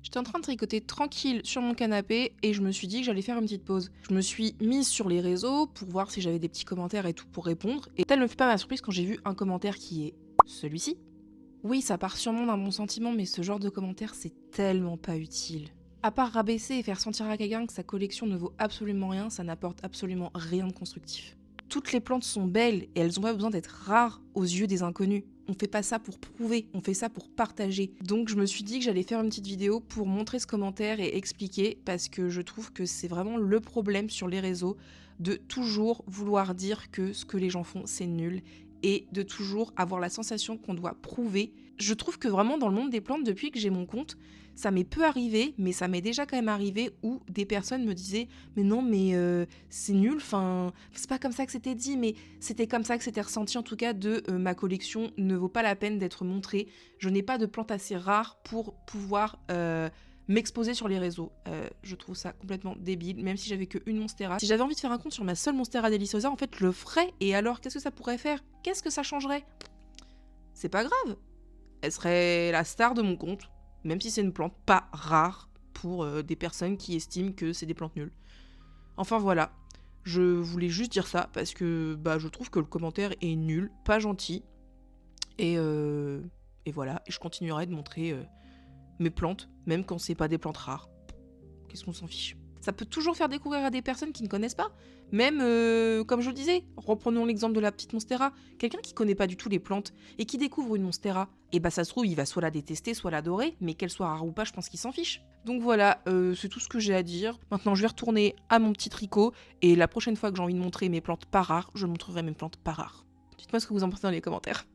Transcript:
J'étais en train de tricoter tranquille sur mon canapé et je me suis dit que j'allais faire une petite pause. Je me suis mise sur les réseaux pour voir si j'avais des petits commentaires et tout pour répondre. Et telle ne fut pas ma surprise quand j'ai vu un commentaire qui est celui-ci. Oui, ça part sûrement d'un bon sentiment, mais ce genre de commentaire, c'est tellement pas utile. À part rabaisser et faire sentir à quelqu'un que sa collection ne vaut absolument rien, ça n'apporte absolument rien de constructif. Toutes les plantes sont belles et elles n'ont pas besoin d'être rares aux yeux des inconnus. On fait pas ça pour prouver, on fait ça pour partager. Donc je me suis dit que j'allais faire une petite vidéo pour montrer ce commentaire et expliquer, parce que je trouve que c'est vraiment le problème sur les réseaux, de toujours vouloir dire que ce que les gens font c'est nul et de toujours avoir la sensation qu'on doit prouver. Je trouve que vraiment dans le monde des plantes, depuis que j'ai mon compte, ça m'est peu arrivé, mais ça m'est déjà quand même arrivé où des personnes me disaient « Mais non, mais c'est nul, enfin, c'est pas comme ça que c'était dit, mais c'était comme ça que c'était ressenti en tout cas de ma collection ne vaut pas la peine d'être montrée. Je n'ai pas de plantes assez rares pour pouvoir m'exposer sur les réseaux. » Je trouve ça complètement débile, même si j'avais qu'une Monstera. Si j'avais envie de faire un compte sur ma seule Monstera Deliciosa, en fait, je le ferais. Et alors, qu'est-ce que ça pourrait faire? Qu'est-ce que ça changerait? C'est pas grave. Elle serait la star de mon compte, même si c'est une plante pas rare pour des personnes qui estiment que c'est des plantes nulles. Enfin voilà, je voulais juste dire ça parce que je trouve que le commentaire est nul, pas gentil. Et voilà, et je continuerai de montrer mes plantes, même quand c'est pas des plantes rares. Qu'est-ce qu'on s'en fiche? Ça peut toujours faire découvrir à des personnes qui ne connaissent pas. Même, comme je le disais, reprenons l'exemple de la petite Monstera. Quelqu'un qui connaît pas du tout les plantes et qui découvre une Monstera, et ça se trouve, il va soit la détester, soit l'adorer, mais qu'elle soit rare ou pas, je pense qu'il s'en fiche. Donc voilà, c'est tout ce que j'ai à dire. Maintenant, je vais retourner à mon petit tricot, et la prochaine fois que j'ai envie de montrer mes plantes pas rares, je montrerai mes plantes pas rares. Dites-moi ce que vous en pensez dans les commentaires.